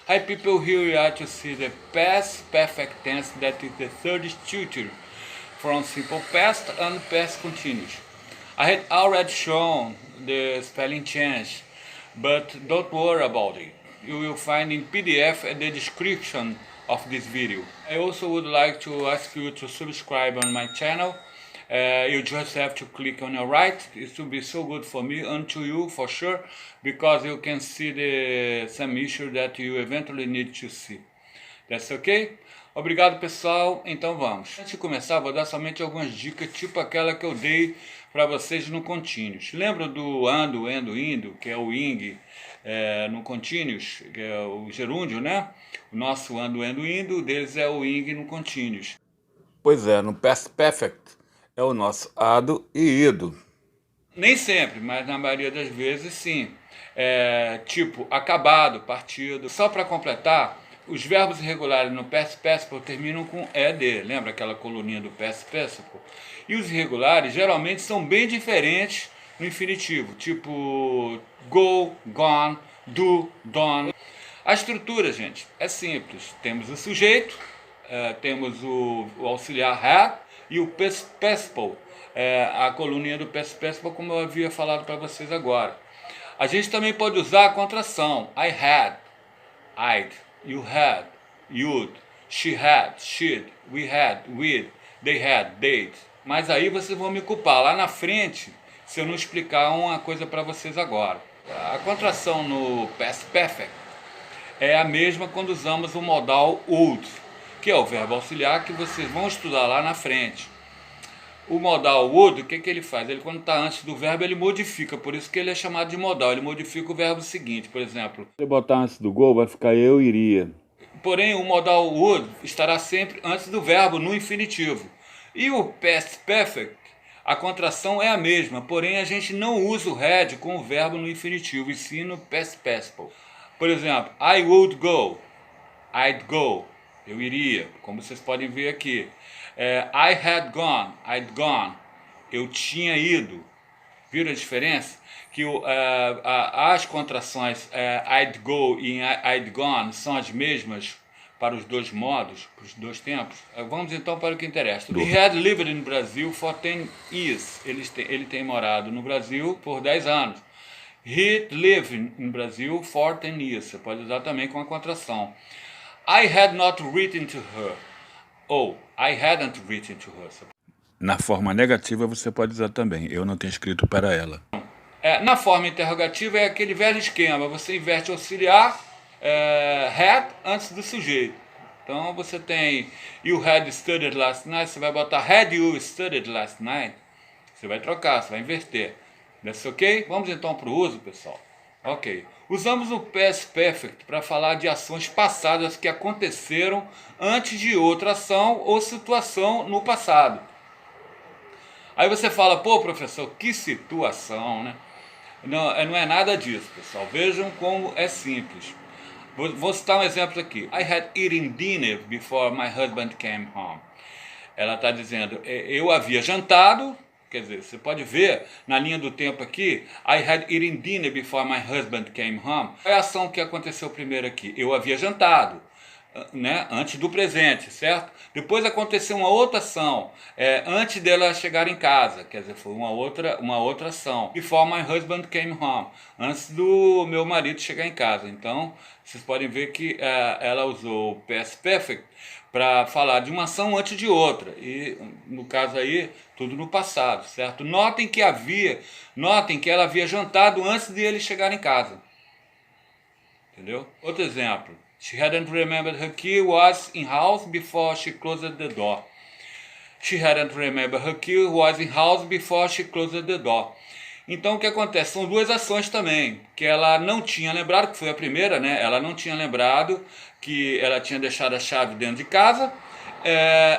Hi people, here we are to see the past perfect tense, that is the third structure from simple past and past continuous. I had already shown the spelling change, but don't worry about it. You will find in PDF at the description of this video. I also would like to ask you to subscribe on my channel. You just have to click on your right. It will be so good for me and to you for sure, because you can see some issue that you eventually need to see. That's okay? Obrigado, pessoal. Então vamos. Antes de começar, vou dar somente algumas dicas, tipo aquela que eu dei para vocês no Continuous. Lembra do ando, endo, indo, que é o ing no Continuous, que é o gerúndio, né? O nosso ando, endo, indo, deles é o ing no Continuous. Pois é, no Past Perfect é o nosso ado e ido. Nem sempre, mas na maioria das vezes sim. Tipo, acabado, partido. Só para completar, os verbos irregulares no past participle terminam com ed. Lembra aquela coluninha do past participle? E os irregulares geralmente são bem diferentes no infinitivo. Tipo, go, gone, do, done. A estrutura, gente, é simples. Temos o sujeito, temos o auxiliar had e o past participle. A coluninha do past participle, como eu havia falado para vocês agora. A gente também pode usar a contração. I had, I'd, you had, you'd, she had, she'd, we had, we'd, they had, they'd. Mas aí vocês vão me culpar lá na frente se eu não explicar uma coisa para vocês agora. A contração no past perfect é a mesma quando usamos o modal would, que é o verbo auxiliar que vocês vão estudar lá na frente. O modal would, o que ele faz? Ele, quando está antes do verbo, ele modifica, por isso que ele é chamado de modal. Ele modifica o verbo seguinte, por exemplo. Se botar antes do go, vai ficar eu iria. Porém, o modal would estará sempre antes do verbo no infinitivo. E o past perfect, a contração é a mesma, porém a gente não usa o had com o verbo no infinitivo, e sim no past participle. Por exemplo, I would go, I'd go, eu iria, como vocês podem ver aqui. I had gone, I'd gone, eu tinha ido. Viram a diferença? Que as contrações I'd go e I'd gone são as mesmas para os dois modos, para os dois tempos. Vamos então para o que interessa. He had lived in Brazil for 10 years. Ele tem morado no Brasil por 10 anos. He lived in Brazil for 10 years. Você pode usar também com a contração. I had not written to her. Ou I hadn't written to her. Na forma negativa você pode usar também. Eu não tenho escrito para ela. Na forma interrogativa é aquele velho esquema. Você inverte o auxiliar had antes do sujeito. Então você tem you had studied last night. Você vai botar had you studied last night. Você vai trocar, você vai inverter. That's ok? Vamos então para o uso, pessoal. Ok. Usamos o past perfect para falar de ações passadas que aconteceram antes de outra ação ou situação no passado. Aí você fala, pô, professor, que situação, né? Não é nada disso, pessoal. Vejam como é simples. Vou citar um exemplo aqui. I had eaten dinner before my husband came home. Ela está dizendo, eu havia jantado. Quer dizer, você pode ver na linha do tempo aqui, I had eaten dinner before my husband came home. Qual é a ação que aconteceu primeiro aqui? Eu havia jantado, né, antes do presente, certo? Depois aconteceu uma outra ação, antes dela chegar em casa, quer dizer, foi uma outra ação. Before my husband came home, antes do meu marido chegar em casa. Então, vocês podem ver que ela usou o past perfect para falar de uma ação antes de outra, e no caso aí, tudo no passado, certo? Notem que ela havia jantado antes de ele chegar em casa. Entendeu? Outro exemplo. She hadn't remembered her key was in house before she closed the door. She hadn't remembered her key was in house before she closed the door. Então o que acontece? São duas ações também, que ela não tinha lembrado, que foi a primeira, né? Ela não tinha lembrado que ela tinha deixado a chave dentro de casa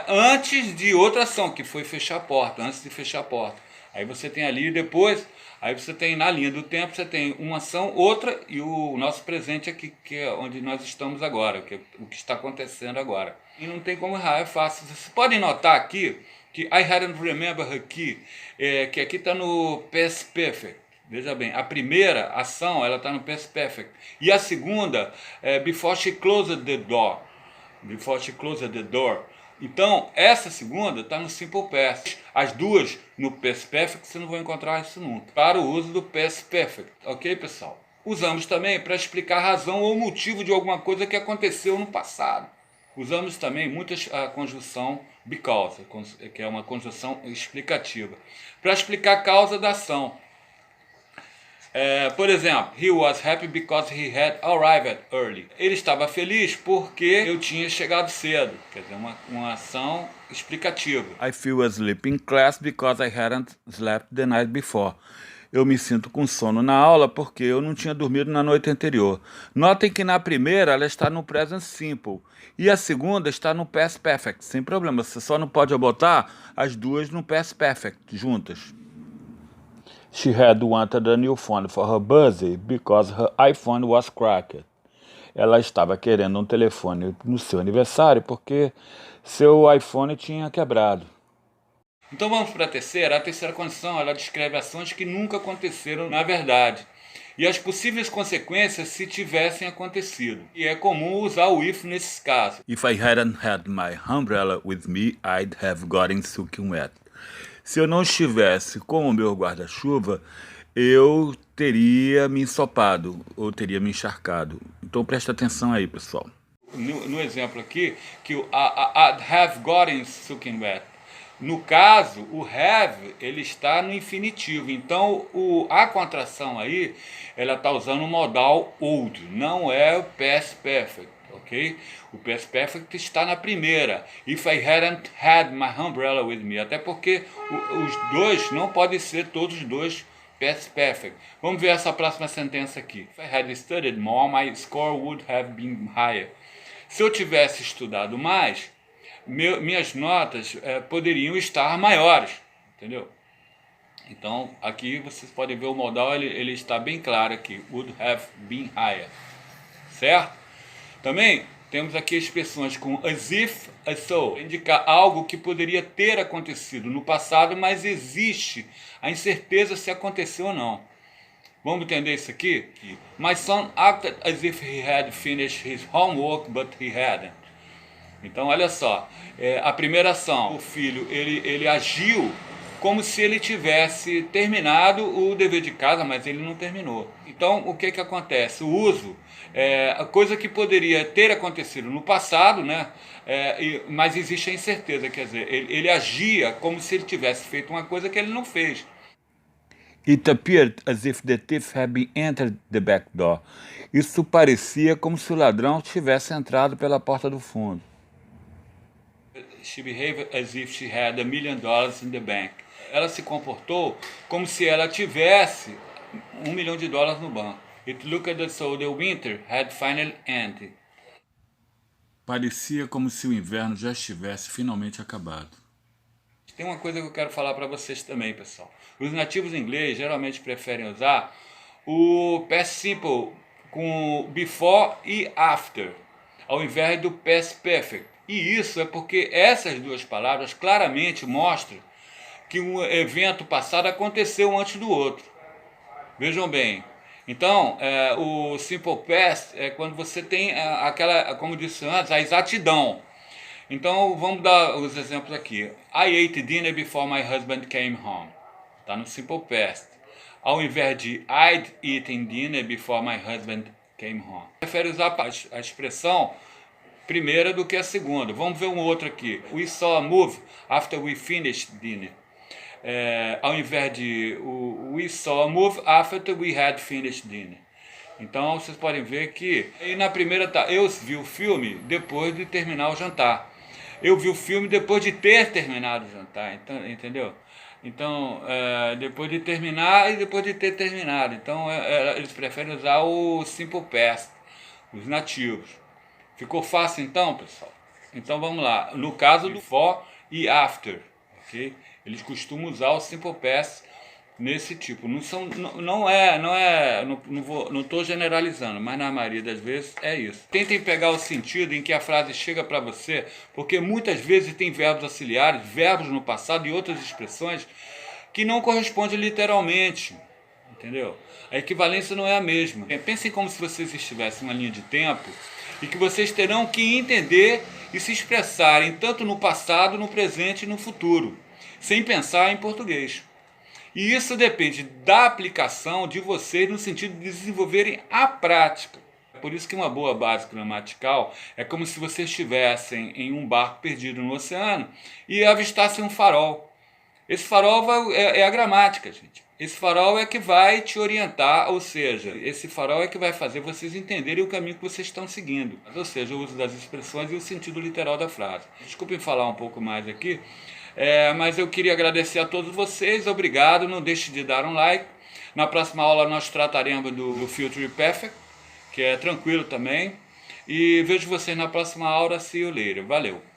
antes de outra ação, que foi fechar a porta, antes de fechar a porta. Aí você tem ali depois, aí você tem na linha do tempo, você tem uma ação, outra e o nosso presente aqui, que é onde nós estamos agora, o que está acontecendo agora. E não tem como errar, é fácil. Vocês podem notar aqui que I hadn't remembered her key, que aqui está no past perfect, Veja bem, a primeira ação ela está no Past Perfect. E a segunda é before she closed the door. Before she closed the door. Então, essa segunda está no Simple Past. As duas no Past Perfect você não vai encontrar isso nunca. Para o uso do Past Perfect. Ok, pessoal? Usamos também para explicar a razão ou motivo de alguma coisa que aconteceu no passado. Usamos também a conjunção because, que é uma conjunção explicativa, para explicar a causa da ação. Por exemplo, he was happy because he had arrived early. Ele estava feliz porque eu tinha chegado cedo. Quer dizer, uma ação explicativa. I feel asleep in class because I hadn't slept the night before. Eu me sinto com sono na aula porque eu não tinha dormido na noite anterior. Notem que na primeira ela está no present simple e a segunda está no past perfect. Sem problema, você só não pode botar as duas no past perfect juntas. She had wanted a new phone for her birthday because her iPhone was cracked. Ela estava querendo um telefone no seu aniversário porque seu iPhone tinha quebrado. Então vamos para a terceira. A terceira condição ela descreve ações que nunca aconteceram na verdade e as possíveis consequências se tivessem acontecido. E é comum usar o if nesses casos. If I hadn't had my umbrella with me, I'd have gotten soaking wet. Se eu não estivesse com o meu guarda-chuva, eu teria me ensopado ou teria me encharcado. Então presta atenção aí, pessoal. No exemplo aqui, que o I'd have gotten soaking wet. No caso, o have ele está no infinitivo. Então a contração aí, ela está usando o modal old, não é o past perfect. Ok? O Past Perfect está na primeira. If I hadn't had my umbrella with me. Até porque os dois não podem ser todos os dois Past Perfect. Vamos ver essa próxima sentença aqui. If I had studied more, my score would have been higher. Se eu tivesse estudado mais, minhas notas poderiam estar maiores. Entendeu? Então, aqui vocês podem ver o modal, ele está bem claro aqui. Would have been higher. Certo? Também temos aqui expressões com as if, as so, indicar algo que poderia ter acontecido no passado, mas existe a incerteza se aconteceu ou não. Vamos entender isso aqui? My son acted as if he had finished his homework, but he hadn't. Então, olha só, a primeira ação, o filho, ele agiu como se ele tivesse terminado o dever de casa, mas ele não terminou. Então, o que acontece? O uso a coisa que poderia ter acontecido no passado, né? Mas existe a incerteza, quer dizer, ele agia como se ele tivesse feito uma coisa que ele não fez. It appeared as if the thief had been entered the back door. Isso parecia como se o ladrão tivesse entrado pela porta do fundo. She behaved as if she had $1 million in the bank. Ela se comportou como se ela tivesse $1 milhão no banco. It looked as though the winter had finally ended. Parecia como se o inverno já estivesse finalmente acabado. Tem uma coisa que eu quero falar para vocês também, pessoal. Os nativos ingleses geralmente preferem usar o past simple com before e after, ao invés do past perfect. E isso é porque essas duas palavras claramente mostram que um evento passado aconteceu antes do outro. Vejam bem. Então, o simple past é quando você tem aquela, como disse antes, a exatidão. Então, vamos dar os exemplos aqui. I ate dinner before my husband came home. Está no simple past. Ao invés de I'd eaten dinner before my husband came home. Prefere usar a expressão primeira do que a segunda. Vamos ver um outro aqui. We saw a movie after we finished dinner. Ao invés de we saw a movie after we had finished dinner. Então vocês podem ver que e na primeira tá, eu vi o filme depois de terminar o jantar. Eu vi o filme depois de ter terminado o jantar. Então, entendeu? Então, depois de terminar e depois de ter terminado. Então, eles preferem usar o simple past, os nativos. Ficou fácil então, pessoal? Então vamos lá. No caso do for e after, ok? Eles costumam usar o simple past nesse tipo. Não estou generalizando, mas na maioria das vezes é isso. Tentem pegar o sentido em que a frase chega para você, porque muitas vezes tem verbos auxiliares, verbos no passado e outras expressões que não correspondem literalmente. entendeu? A equivalência não é a mesma. Pensem como se vocês estivessem em uma linha de tempo e que vocês terão que entender e se expressarem tanto no passado, no presente e no futuro, sem pensar em português. E isso depende da aplicação de vocês no sentido de desenvolverem a prática. Por isso que uma boa base gramatical é como se vocês estivessem em um barco perdido no oceano e avistassem um farol. Esse farol é a gramática, gente. Esse farol é que vai te orientar, ou seja, esse farol é que vai fazer vocês entenderem o caminho que vocês estão seguindo. Ou seja, o uso das expressões e o sentido literal da frase. Desculpem falar um pouco mais aqui, mas eu queria agradecer a todos vocês, obrigado, não deixe de dar um like. Na próxima aula nós trataremos do Future Perfect, que é tranquilo também. E vejo vocês na próxima aula, see you later. Valeu!